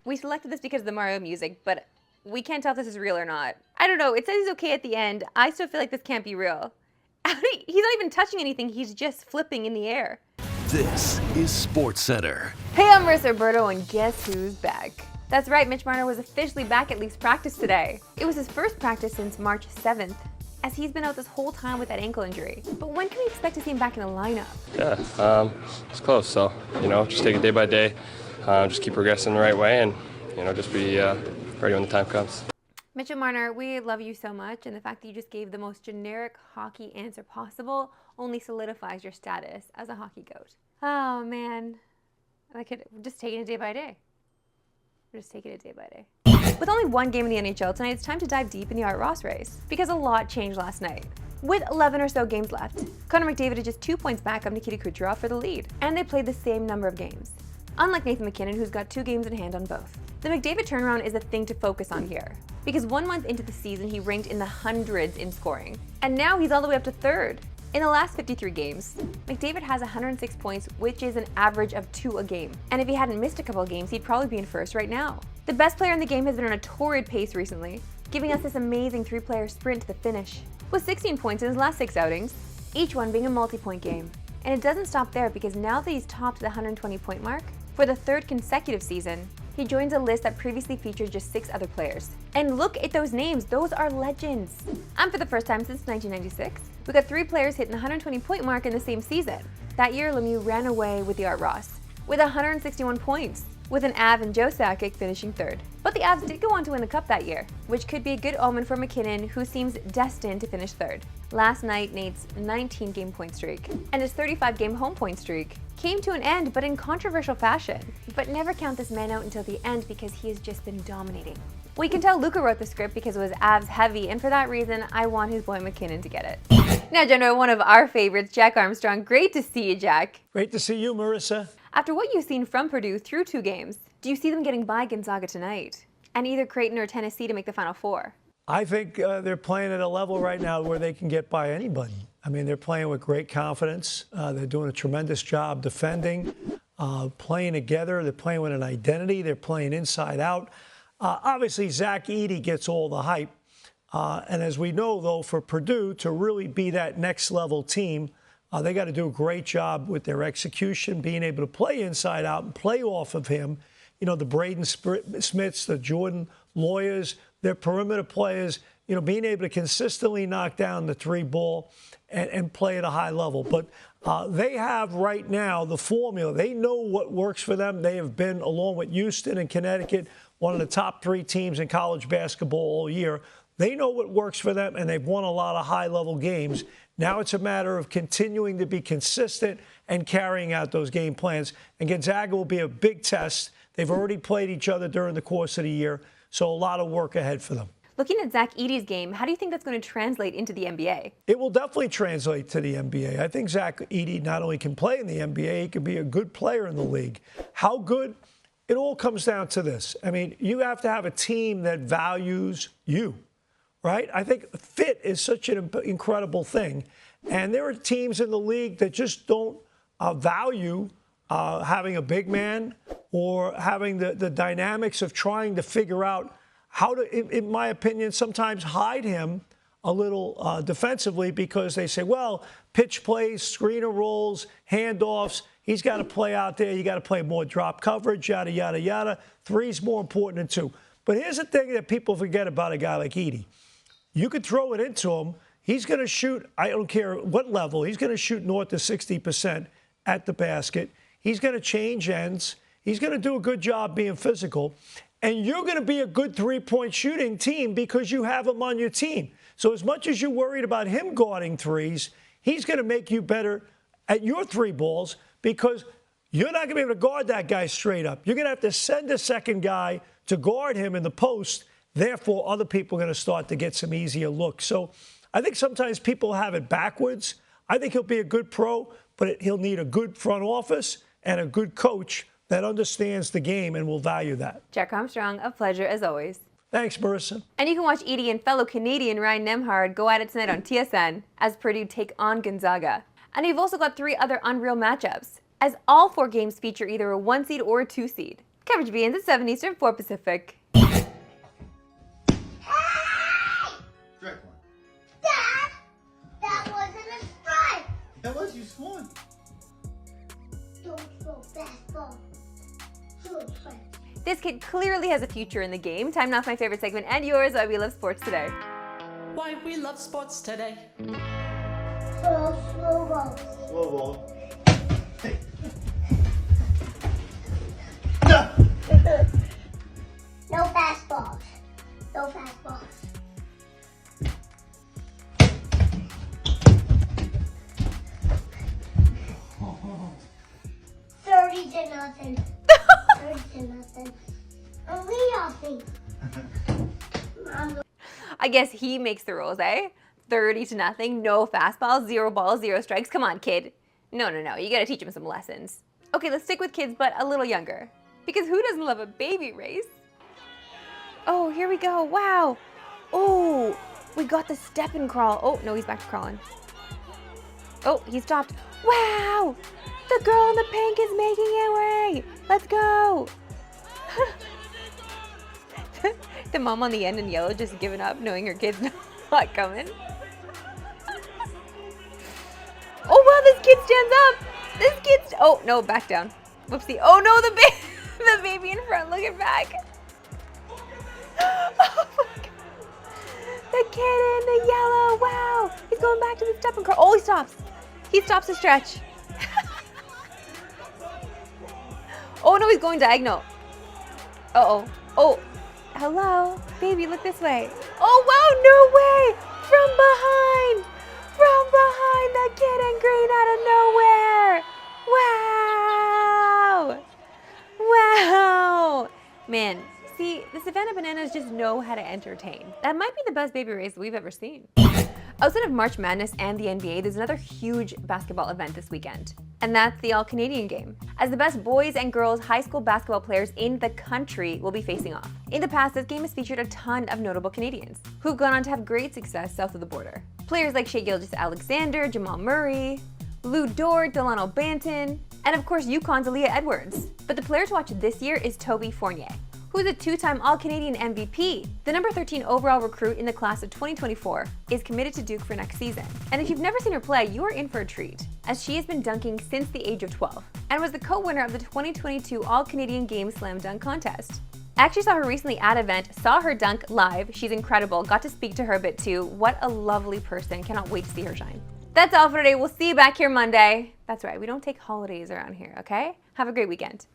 We selected this because of the Mario music, but we can't tell if this is real or not. I don't know, it says he's okay at the end. I still feel like this can't be real. He's not even touching anything, he's just flipping in the air. This is Sportscentre. Hey, I'm Marissa Alberto, and guess who's back? That's right, Mitch Marner was officially back at Leafs practice today. It was his first practice since March 7th, as he's been out this whole time with that ankle injury. But when can we expect to see him back in the lineup? Yeah, it's close, so, just take it day by day, just keep progressing the right way, and, just be ready when the time comes. Mitch Marner, we love you so much, and the fact that you just gave the most generic hockey answer possible only solidifies your status as a hockey goat. Oh man, we're just taking it day by day. We're just taking it day by day. With only one game in the NHL tonight, it's time to dive deep in the Art Ross race, because a lot changed last night. With 11 or so games left, Connor McDavid is just 2 points back of Nikita Kucherov for the lead, and they played the same number of games. Unlike Nathan MacKinnon, who's got 2 games in hand on both. The McDavid turnaround is a thing to focus on here, because 1 month into the season, he ranked in the hundreds in scoring, and now he's all the way up to 3rd. In the last 53 games, McDavid has 106 points, which is an average of 2 a game. And if he hadn't missed a couple of games, he'd probably be in first right now. The best player in the game has been on a torrid pace recently, giving us this amazing 3-player sprint to the finish, with 16 points in his last 6 outings, each one being a multi-point game. And it doesn't stop there, because now that he's topped the 120-point mark, for the 3rd consecutive season, he joins a list that previously featured just 6 other players. And look at those names, those are legends. And for the first time since 1996, we got 3 players hitting the 120-point mark in the same season. That year, Lemieux ran away with the Art Ross, with 161 points, with an Av and Joe Sakic finishing 3rd. But the Avs did go on to win the Cup that year, which could be a good omen for MacKinnon, who seems destined to finish 3rd. Last night, Nate's 19-game point streak and his 35-game home point streak came to an end, but in controversial fashion. But never count this man out until the end, because he has just been dominating. We can tell Luka wrote the script because it was Avs heavy, and for that reason, I want his boy MacKinnon to get it. Now, Jenna, one of our favorites, Jack Armstrong. Great to see you, Jack. Great to see you, Marissa. After what you've seen from Purdue through 2 games, do you see them getting by Gonzaga tonight, and either Creighton or Tennessee to make the Final Four? I think they're playing at a level right now where they can get by anybody. I mean, they're playing with great confidence. They're doing a tremendous job defending, playing together. They're playing with an identity. They're playing inside out. Obviously, Zach Edey gets all the hype. And as we know, though, for Purdue to really be that next level team, they got to do a great job with their execution, being able to play inside out and play off of him. The Braden Smiths, the Jordan Lawyers, their perimeter players, being able to consistently knock down the 3 ball and play at a high level. But they have right now the formula. They know what works for them. They have been, along with Houston and Connecticut, one of the top 3 teams in college basketball all year. They know what works for them, and they've won a lot of high-level games. Now it's a matter of continuing to be consistent and carrying out those game plans. And Gonzaga will be a big test. They've already played each other during the course of the year, so a lot of work ahead for them. Looking at Zach Edey's game, how do you think that's going to translate into the NBA? It will definitely translate to the NBA. I think Zach Edey not only can play in the NBA, he can be a good player in the league. How good? It all comes down to this. I mean, you have to have a team that values you, right? I think fit is such an incredible thing. And there are teams in the league that just don't value having a big man or having the dynamics of trying to figure out how to, in my opinion, sometimes hide him a little defensively, because they say, well, pitch plays, screener rolls, handoffs, he's got to play out there. You got to play more drop coverage, yada, yada, yada. 3's more important than 2. But here's the thing that people forget about a guy like Edey. You could throw it into him. He's going to shoot, I don't care what level, he's going to shoot north of 60% at the basket. He's going to change ends. He's going to do a good job being physical. And you're going to be a good 3-point shooting team because you have him on your team. So as much as you're worried about him guarding 3s, he's going to make you better at your 3 balls, because you're not going to be able to guard that guy straight up. You're going to have to send a second guy to guard him in the post. Therefore, other people are going to start to get some easier looks. So I think sometimes people have it backwards. I think he'll be a good pro, but he'll need a good front office and a good coach that understands the game and will value that. Jack Armstrong, a pleasure as always. Thanks, Marissa. And you can watch Edey and fellow Canadian Ryan Nembhard go at it tonight on TSN as Purdue take on Gonzaga. And you've also got 3 other unreal matchups, as all 4 games feature either a 1 seed or a 2 seed. Coverage begins at 7 Eastern, 4 Pacific. Strike one. Dad, that wasn't a strike. That was, you swung. Don't throw fastball. Throw strike. This kid clearly has a future in the game. Time now for my favorite segment and yours, Why We Love Sports Today. Why we love sports today. Throw slow ball. Slow ball. No fastballs. No fastballs. $30 to nothing. 30 to nothing. And we all think. I guess he makes the rules, eh? 30 to nothing, no fastballs, 0 balls, 0 strikes. Come on, kid. No. You gotta teach him some lessons. Okay, let's stick with kids, but a little younger. Because who doesn't love a baby race? Oh, here we go. Wow. Oh, we got the step and crawl. Oh, no, he's back to crawling. Oh, he stopped. Wow. The girl in the pink is making it way. Let's go. The mom on the end in yellow just giving up, knowing her kid's not coming. Oh, wow, this kid stands up. This kid's... Oh, no, back down. Whoopsie. Oh, no, the baby in front looking back. Oh, my God. The kid in the yellow. Wow. He's going back to the step and crawl. Oh, he stops. He stops to stretch. Oh, no, he's going diagonal. Uh-oh. Oh, hello. Baby, look this way. Oh, wow, no way. From behind. From behind, the kid in green out of nowhere. Wow. Wow. Man, see, the Savannah Bananas just know how to entertain. That might be the best baby race we've ever seen. Outside of March Madness and the NBA, there's another huge basketball event this weekend. And that's the All-Canadian game, as the best boys and girls high school basketball players in the country will be facing off. In the past, this game has featured a ton of notable Canadians, who've gone on to have great success south of the border. Players like Shai Gilgeous-Alexander, Jamal Murray, Lou Dort, Delano Banton, and of course UConn's Aaliyah Edwards. But the player to watch this year is Toby Fournier, who's a 2-time All-Canadian MVP. The number 13 overall recruit in the class of 2024 is committed to Duke for next season. And if you've never seen her play, you are in for a treat, as she has been dunking since the age of 12, and was the co-winner of the 2022 All-Canadian Games Slam Dunk Contest. I actually saw her recently at an event, saw her dunk live. She's incredible, got to speak to her a bit too. What a lovely person, cannot wait to see her shine. That's all for today. We'll see you back here Monday. That's right, we don't take holidays around here, okay? Have a great weekend.